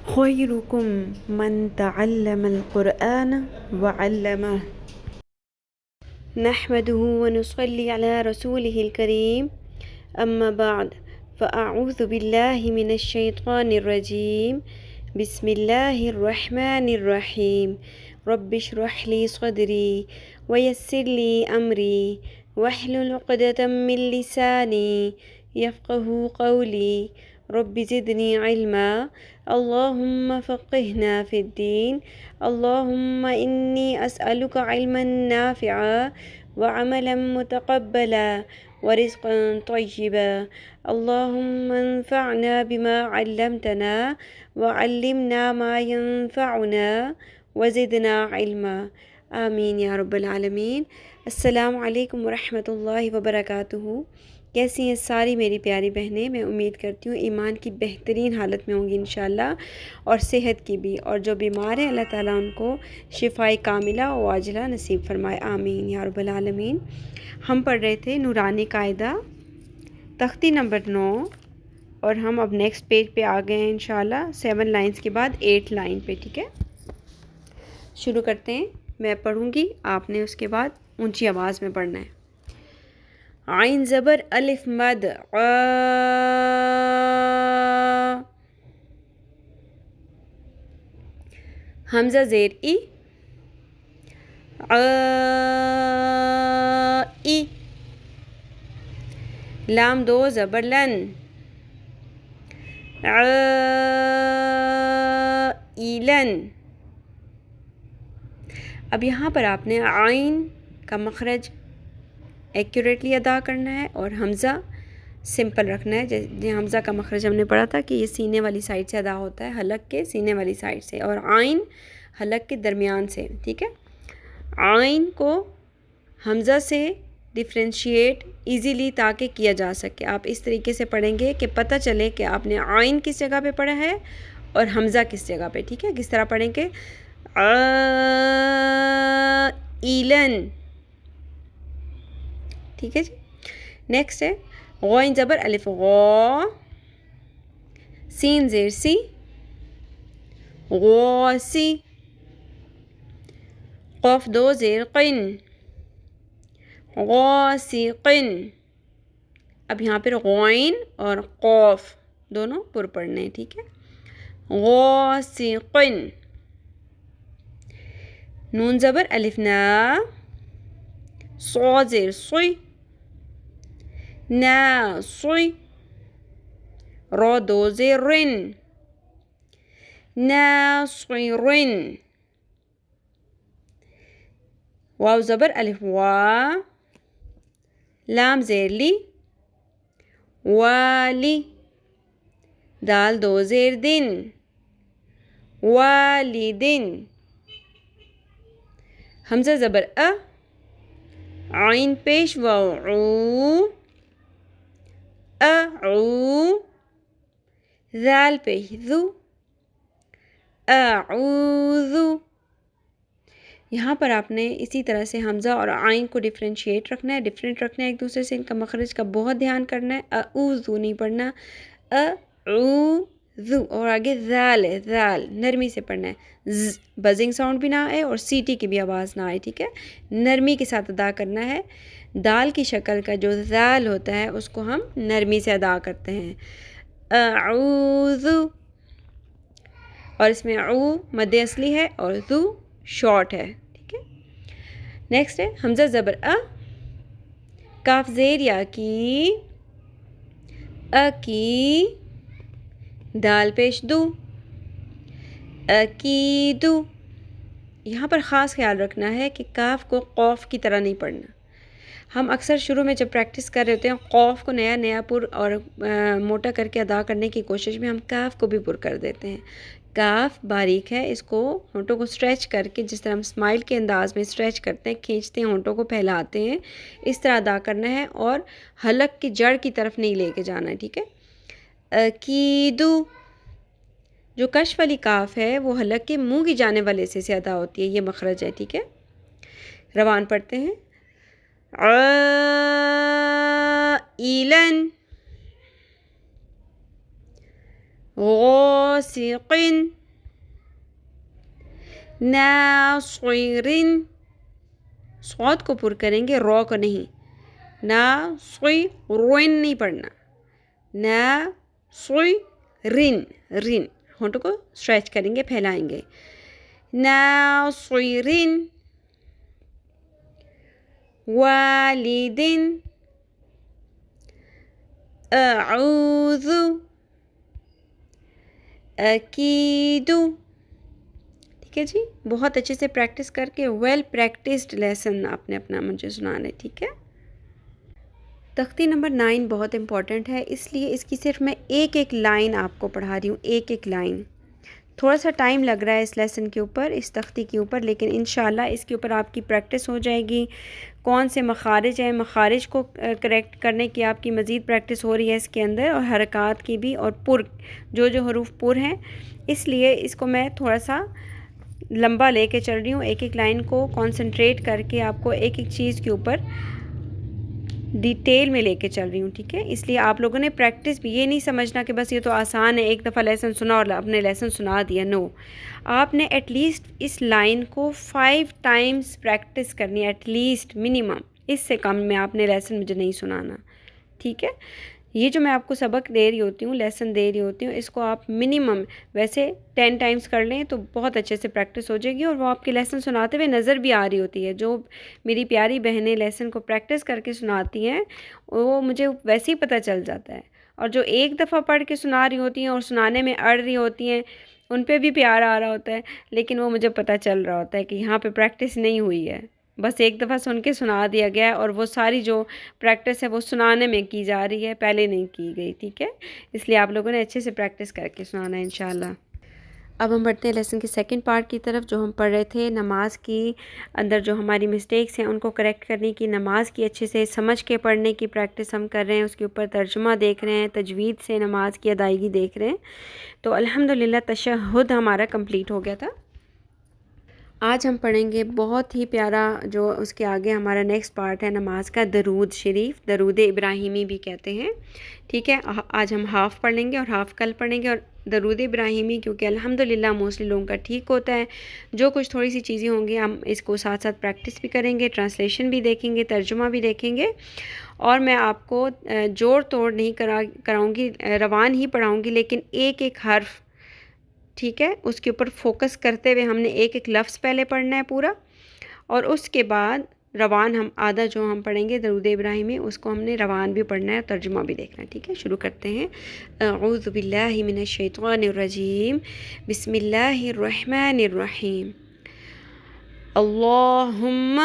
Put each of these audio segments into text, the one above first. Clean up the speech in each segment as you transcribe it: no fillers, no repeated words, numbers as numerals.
خيركم من تعلم القرآن وعلمه نحمده ونصلي على رسوله الكريم أما بعد فأعوذ بالله من الشيطان الرجيم بسم الله الرحمن الرحيم رب اشرح لي صدري ويسر لي أمري واحلل عقدة من لساني يفقه قولي رب زدني علما اللهم فقهنا في الدين اللهم إني أسألك علما نافعا وعملا متقبلا ورزقا طيبا اللهم انفعنا بما علمتنا وعلمنا ما ينفعنا وزدنا علما آمین یا رب العالمین۔ السلام علیکم ورحمۃ اللہ وبرکاتہ۔ کیسی ہیں ساری میری پیاری بہنیں؟ میں امید کرتی ہوں ایمان کی بہترین حالت میں ہوں گی انشاءاللہ، اور صحت کی بھی، اور جو بیمار ہیں اللہ تعالیٰ ان کو شفائے کاملہ و عاجلہ نصیب فرمائے، آمین یا رب العالمین۔ ہم پڑھ رہے تھے نورانی قاعدہ تختی نمبر 9، اور ہم اب نیکسٹ پیج پہ آ گئے ہیں انشاءاللہ 7 لائنز کے بعد 8 لائن پہ، ٹھیک ہے؟ شروع کرتے ہیں۔ میں پڑھوں گی، آپ نے اس کے بعد اونچی آواز میں پڑھنا ہے۔ عین زبر الف مد ع، حمزہ زیر ای، ع ای، لام دو زبر لن، ع ایلن۔ اب یہاں پر آپ نے عین کا مخرج ایکوریٹلی ادا کرنا ہے اور حمزہ سمپل رکھنا ہے۔ جیسے حمزہ کا مخرج ہم نے پڑھا تھا کہ یہ سینے والی سائڈ سے ادا ہوتا ہے، حلق کے سینے والی سائڈ سے، اور عین حلق کے درمیان سے، ٹھیک ہے؟ عین کو حمزہ سے ڈفرینشیٹ ایزیلی تاکہ کیا جا سکے، آپ اس طریقے سے پڑھیں گے کہ پتہ چلے کہ آپ نے عین کس جگہ پہ پڑھا ہے اور حمزہ کس جگہ پہ، ٹھیک ہے؟ کس طرح پڑھیں گے؟ ایلن، ٹھیک ہے جی؟ نیکسٹ ہے غین زبر الف غا، سین زیر سی، غاسی، قاف دو زیر قن، غاسقن۔ اب یہاں پر غین اور قاف دونوں پر پڑھنے ہیں، ٹھیک ہے؟ غاسقن۔ نون زبر الف نا، صاد زیر صی، ناصی، را دو زیر رن، ناصرن۔ واو زبر الف وا، لام زیر لی، والی، دال دو زیر دن، والدن۔ حمزہ زبر ا، عین پیش واو عو، اعو، ذال پیش ذو، اعوذ۔ یہاں پر آپ نے اسی طرح سے حمزہ اور عین کو ڈفرینشیٹ رکھنا ہے، ڈفرینٹ رکھنا ہے ایک دوسرے سے، ان کا مخرج کا بہت دھیان کرنا ہے۔ اعوذ نہیں پڑھنا، اعوذ، اور آگے ذال ہے، ذال نرمی سے پڑھنا ہے، بزنگ ساؤنڈ بھی نہ آئے اور سیٹی کی بھی آواز نہ آئے، ٹھیک ہے؟ نرمی کے ساتھ ادا کرنا ہے۔ دال کی شکل کا جو ذال ہوتا ہے اس کو ہم نرمی سے ادا کرتے ہیں، اعوذ، اور اس میں عو مد اصلی ہے اور ذو شارٹ ہے، ٹھیک ہے؟ نیکسٹ ہے حمزہ زبر ا، کاف زیر یا کی، اکی، دال پیش دو، اکیدو۔ یہاں پر خاص خیال رکھنا ہے کہ کاف کو قوف کی طرح نہیں پڑھنا۔ ہم اکثر شروع میں جب پریکٹس کر رہے ہوتے ہیں قوف کو نیا پر اور موٹا کر کے ادا کرنے کی کوشش میں ہم کاف کو بھی پر کر دیتے ہیں۔ کاف باریک ہے، اس کو ہونٹوں کو اسٹریچ کر کے، جس طرح ہم اسمائل کے انداز میں اسٹریچ کرتے ہیں، کھینچتے ہیں، ہونٹوں کو پھیلاتے ہیں، اس طرح ادا کرنا ہے، اور حلق کی جڑ کی طرف نہیں لے کے جانا ہے، ٹھیک ہے؟ اکیدو، جو کش والی کاف ہے وہ حلق کے منہ کی جانے والے حصے سے ادا ہوتی ہے، یہ مخرج ہے، ٹھیک ہے؟ روان پڑھتے ہیں۔ عائلن، غاسق ناصر، صوت کو پر کریں گے، رو کو نہیں، ناصر نہیں پڑھنا، ناصر، رن، ہونٹوں کو اسٹریچ کریں گے، پھیلائیں گے، ناصر والد اعوذ اکید، ٹھیک ہے جی، بہت اچھے سے پریکٹس کر کے ویل پریکٹسڈ لیسن آپ نے اپنا مجھے سنانا ہے، ٹھیک ہے۔ تختی نمبر 9 بہت امپورٹنٹ ہے، اس لیے اس کی صرف میں ایک لائن آپ کو پڑھا رہی ہوں، ایک لائن۔ تھوڑا سا ٹائم لگ رہا ہے اس لیسن کے اوپر، اس تختی کے اوپر، لیکن انشاءاللہ اس کے اوپر آپ کی پریکٹس ہو جائے گی۔ کون سے مخارج ہیں، مخارج کو کریکٹ کرنے کی آپ کی مزید پریکٹس ہو رہی ہے اس کے اندر، اور حرکات کی بھی، اور پر، جو حروف پر ہیں، اس لیے اس کو میں تھوڑا سا لمبا لے کے چل رہی ہوں، ایک لائن کو کنسنٹریٹ کر کے آپ کو ایک چیز کے اوپر ڈیٹیل میں لے کے چل رہی ہوں، ٹھیک ہے۔ اس لیے آپ لوگوں نے پریکٹس بھی یہ نہیں سمجھنا کہ بس یہ تو آسان ہے، ایک دفعہ لیسن سنا اور اپنے لیسن سنا دیا، نو، آپ نے ایٹ لیسٹ اس لائن کو 5 ٹائمز پریکٹس کرنی ہے، ایٹ لیسٹ منیمم، اس سے کم میں آپ نے لیسن مجھے نہیں سنانا، ٹھیک ہے۔ یہ جو میں آپ کو سبق دے رہی ہوتی ہوں، لیسن دے رہی ہوتی ہوں، اس کو آپ منیمم ویسے 10 ٹائمز کر لیں تو بہت اچھے سے پریکٹس ہو جائے گی، اور وہ آپ کے لیسن سناتے ہوئے نظر بھی آ رہی ہوتی ہے۔ جو میری پیاری بہنیں لیسن کو پریکٹس کر کے سناتی ہیں وہ مجھے ویسے ہی پتہ چل جاتا ہے، اور جو ایک دفعہ پڑھ کے سنا رہی ہوتی ہیں اور سنانے میں اڑ رہی ہوتی ہیں ان پہ بھی پیار آ رہا ہوتا ہے، لیکن وہ مجھے پتہ چل رہا ہوتا ہے کہ یہاں پہ پریکٹس نہیں ہوئی ہے، بس ایک دفعہ سن کے سنا دیا گیا ہے، اور وہ ساری جو پریکٹس ہے وہ سنانے میں کی جا رہی ہے، پہلے نہیں کی گئی، ٹھیک ہے۔ اس لیے آپ لوگوں نے اچھے سے پریکٹس کر کے سنانا ہے انشاءاللہ۔ اب ہم بڑھتے ہیں لیسن کے سیکنڈ پارٹ کی طرف، جو ہم پڑھ رہے تھے نماز کی اندر جو ہماری مسٹیکس ہیں ان کو کریکٹ کرنے کی، نماز کی اچھے سے سمجھ کے پڑھنے کی پریکٹس ہم کر رہے ہیں، اس کے اوپر ترجمہ دیکھ رہے ہیں، تجوید سے نماز کی ادائیگی دیکھ رہے ہیں۔ تو الحمدللہ تشہد ہمارا کمپلیٹ ہو گیا تھا۔ آج ہم پڑھیں گے بہت ہی پیارا، جو اس کے آگے ہمارا نیکسٹ پارٹ ہے نماز کا، درود شریف، درود ابراہیمی بھی کہتے ہیں، ٹھیک ہے۔ آج ہم ہاف پڑھ لیں گے اور ہاف کل پڑھیں گے، اور درود ابراہیمی کیونکہ الحمدللہ موسٹلی لوگوں کا ٹھیک ہوتا ہے، جو کچھ تھوڑی سی چیزیں ہوں گی ہم اس کو ساتھ ساتھ پریکٹس بھی کریں گے، ٹرانسلیشن بھی دیکھیں گے، ترجمہ بھی دیکھیں گے، اور میں آپ کو جوڑ توڑ نہیں کراؤں گی، روان ہی پڑھاؤں گی، لیکن ایک حرف، ٹھیک ہے، اس کے اوپر فوکس کرتے ہوئے ہم نے ایک لفظ پہلے پڑھنا ہے پورا، اور اس کے بعد روان ہم آدھا جو ہم پڑھیں گے درود ابراہیمی، اس کو ہم نے روان بھی پڑھنا ہے، ترجمہ بھی دیکھنا ہے، ٹھیک ہے۔ شروع کرتے ہیں۔ اعوذ باللہ من الشیطان الرجیم، بسم اللہ الرحمن الرحیم، اللہم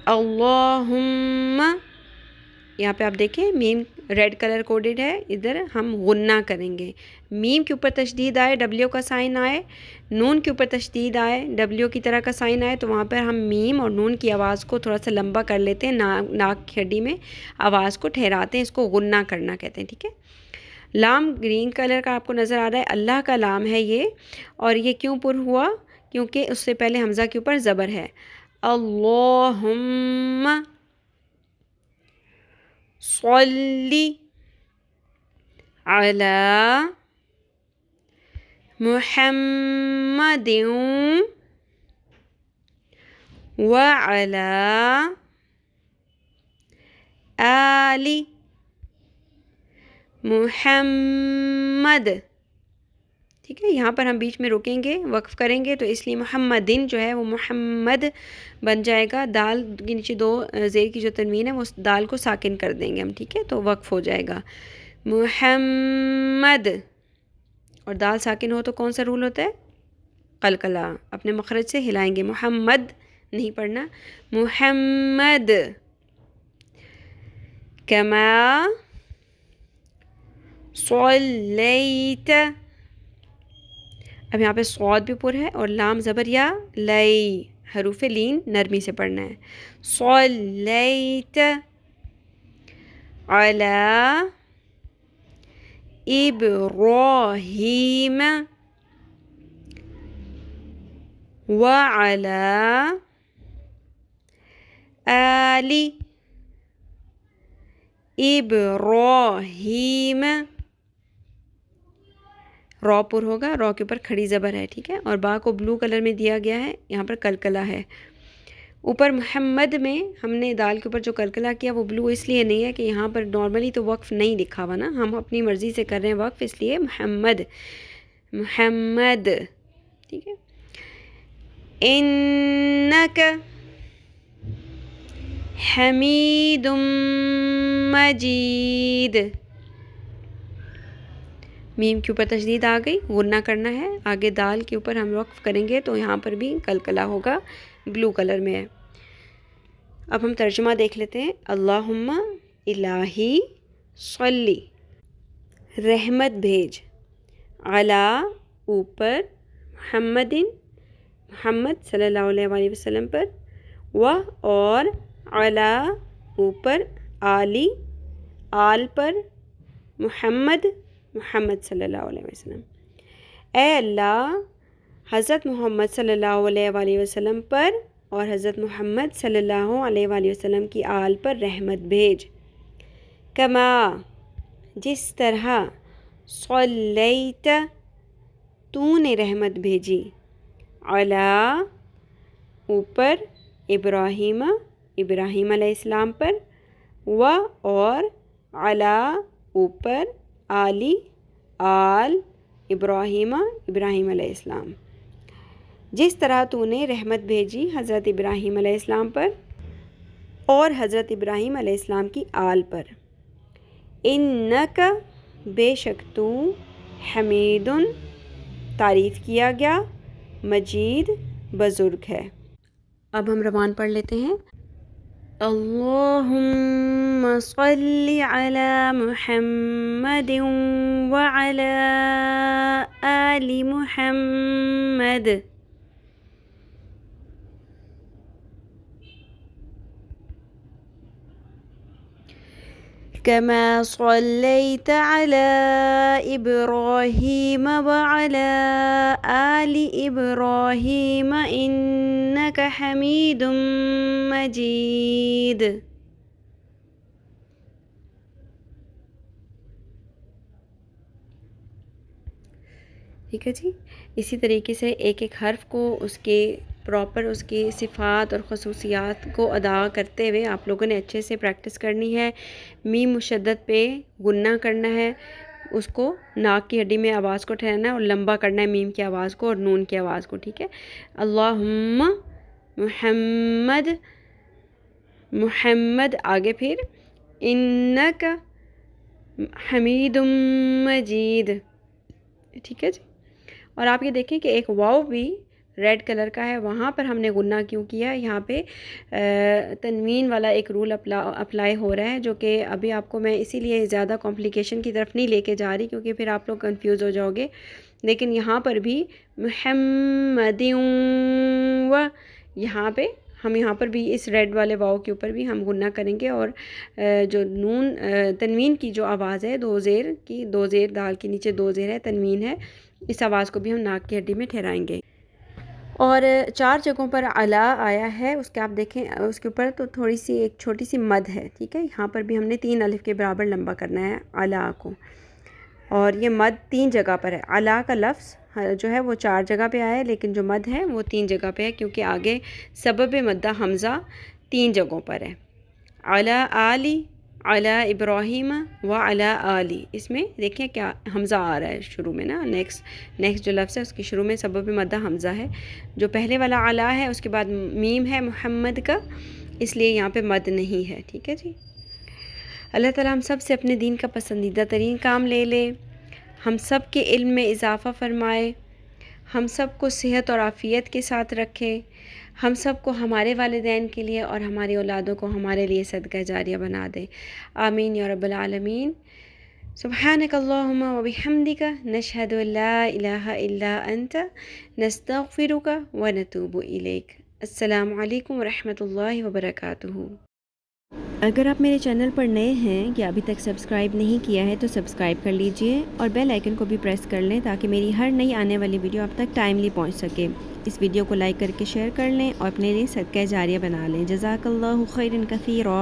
اللہم، یہاں پہ آپ دیکھیں میم ریڈ کلر کوڈڈ ہے، ادھر ہم غنہ کریں گے، میم کے اوپر تشدید آئے، ڈبلیو کا سائن آئے، نون کے اوپر تشدید آئے، ڈبلیو کی طرح کا سائن آئے، تو وہاں پر ہم میم اور نون کی آواز کو تھوڑا سا لمبا کر لیتے ہیں، ناک کی ہڈی میں آواز کو ٹھہراتے ہیں، اس کو غنہ کرنا کہتے ہیں، ٹھیک ہے۔ لام گرین کلر کا آپ کو نظر آ رہا ہے، اللہ کا لام ہے یہ، اور یہ کیوں پر ہوا؟ کیونکہ اس سے پہلے حمزہ کے اوپر زبر ہے، اللہم صلی علی محمد وعلی آل محمد، ٹھیک ہے۔ یہاں پر ہم بیچ میں رکیں گے، وقف کریں گے، تو اس لیے محمدن جو ہے وہ محمد بن جائے گا، دال کے نیچے 2 زیر کی جو تنوین ہے وہ دال کو ساکن کر دیں گے ہم، ٹھیک ہے، تو وقف ہو جائے گا محمد، اور دال ساکن ہو تو کون سا رول ہوتا ہے؟ قلقلہ، اپنے مخرج سے ہلائیں گے، محمد نہیں پڑھنا، محمد، کما صلیت، اب یہاں پہ صاد بھی پر ہے اور لام زبر یا، لئی، حروف لین نرمی سے پڑھنا ہے، صلیت علی ابراہیم وعلی آل ابراہیم رو پر ہوگا، رو کے اوپر کھڑی زبر ہے، ٹھیک ہے، اور با کو بلو کلر میں دیا گیا ہے، یہاں پر کلکلا ہے۔ اوپر محمد میں ہم نے دال کے اوپر جو کلکلا کیا وہ بلو اس لیے نہیں ہے کہ یہاں پر نارملی تو وقف نہیں لکھا ہوا نا، ہم اپنی مرضی سے کر رہے ہیں وقف، اس لیے محمد محمد، ٹھیک ہے۔ انک حمید مجید، میم کے اوپر تشدید آ گئی، غنہ کرنا ہے، آگے دال کے اوپر ہم وقف کریں گے تو یہاں پر بھی کلکلا ہوگا، بلو کلر میں ہے۔ اب ہم ترجمہ دیکھ لیتے ہیں۔ اللہم الہی صلی، رحمت بھیج، علی اوپر، محمد محمد صلی اللہ علیہ وآلہ وسلم پر، و اور، علی اوپر، آلی آل پر، محمد محمد صلی اللہ علیہ وسلم۔ اے اللہ حضرت محمد صلی اللہ علیہ وآلہ وسلم پر اور حضرت محمد صلی اللہ علیہ وآلہ وسلم کی آل پر رحمت بھیج، کما جس طرح، صلیت تو نے رحمت بھیجی، علی اوپر، ابراہیم ابراہیم علیہ السلام پر، و اور، علی اوپر، آلی آل ابراہیم ابراہیم علیہ السلام، جس طرح تو نے رحمت بھیجی حضرت ابراہیم علیہ السلام پر اور حضرت ابراہیم علیہ السلام کی آل پر۔ انک بے شک تو، حمید تعریف کیا گیا، مجید بزرگ ہے۔ اب ہم روان پڑھ لیتے ہیں۔ اللہم صلی علی محمد وعلی آل محمد، كما صليت على إبراهيم وعلى آل إبراهيم إنك حميد مجيد۔ ٹھیک ہے جی، اسی طریقے سے ایک ایک حرف کو اس کے پراپر اس کی صفات اور خصوصیات کو ادا کرتے ہوئے آپ لوگوں نے اچھے سے پریکٹس کرنی ہے۔ میم مشدد پہ غنہ کرنا ہے، اس کو ناک کی ہڈی میں آواز کو ٹھہرانا ہے اور لمبا کرنا ہے میم کی آواز کو اور نون کی آواز کو، ٹھیک ہے۔ اللہم محمد محمد، آگے پھر انک حمید مجید، ٹھیک ہے جی۔ اور آپ یہ دیکھیں کہ ایک واو بھی ریڈ کلر کا ہے، وہاں پر ہم نے غنہ کیوں کیا ہے؟ یہاں پہ تنوین والا ایک رول اپلائی ہو رہا ہے، جو کہ ابھی آپ کو میں اسی لیے زیادہ کمپلیکیشن کی طرف نہیں لے کے جا رہی کیونکہ پھر آپ لوگ کنفیوز ہو جاؤ گے، لیکن یہاں پر بھی محمد و، یہاں پہ ہم یہاں پر بھی اس ریڈ والے واو کے اوپر بھی ہم غنہ کریں گے، اور جو نون تنوین کی جو آواز ہے، دو زیر کی، دو زیر دال کے نیچے دو زیر ہے، تنوین ہے، اس آواز کو بھی ہم ناک کی ہڈی میں ٹھہرائیں گے۔ اور 4 جگہوں پر علا آیا ہے، اس کے آپ دیکھیں اس کے اوپر تو تھوڑی سی ایک چھوٹی سی مد ہے، ٹھیک ہے، یہاں پر بھی ہم نے 3 الف کے برابر لمبا کرنا ہے علا کو، اور یہ مد 3 جگہ پر ہے۔ علا کا لفظ جو ہے وہ 4 جگہ پہ آیا ہے، لیکن جو مد ہے وہ 3 جگہ پہ ہے، کیونکہ آگے سبب مدہ حمزہ 3 جگہوں پر ہے۔ علی آلی، علی ابراہیم و علی آلی، اس میں دیکھیں کیا حمزہ آ رہا ہے شروع میں نا، نیکسٹ جو لفظ ہے اس کی شروع میں سبب مدہ حمزہ ہے، جو پہلے والا علی ہے اس کے بعد میم ہے محمد کا، اس لیے یہاں پہ مد نہیں ہے، ٹھیک ہے جی۔ اللہ تعالیٰ ہم سب سے اپنے دین کا پسندیدہ ترین کام لے لے، ہم سب کے علم میں اضافہ فرمائے، ہم سب کو صحت اور عافیت کے ساتھ رکھے، ہم سب کو ہمارے والدین کے لیے اور ہماری اولادوں کو ہمارے لیے صدقہ جاریہ بنا دے، آمین یا رب العالمین۔ سبحانک اللہم و بحمدک، نشہد ان لا الہ الا انت، نستغفرک و نتوب الیک۔ السلام علیکم ورحمۃ اللہ وبرکاتہ۔ اگر آپ میرے چینل پر نئے ہیں یا ابھی تک سبسکرائب نہیں کیا ہے تو سبسکرائب کر لیجئے اور بیل آئیکن کو بھی پریس کر لیں تاکہ میری ہر نئی آنے والی ویڈیو آپ تک ٹائملی پہنچ سکے۔ اس ویڈیو کو لائک کر کے شیئر کر لیں اور اپنے لیے صدقہ جاریہ بنا لیں۔ جزاک اللہ خیرا کثیرا۔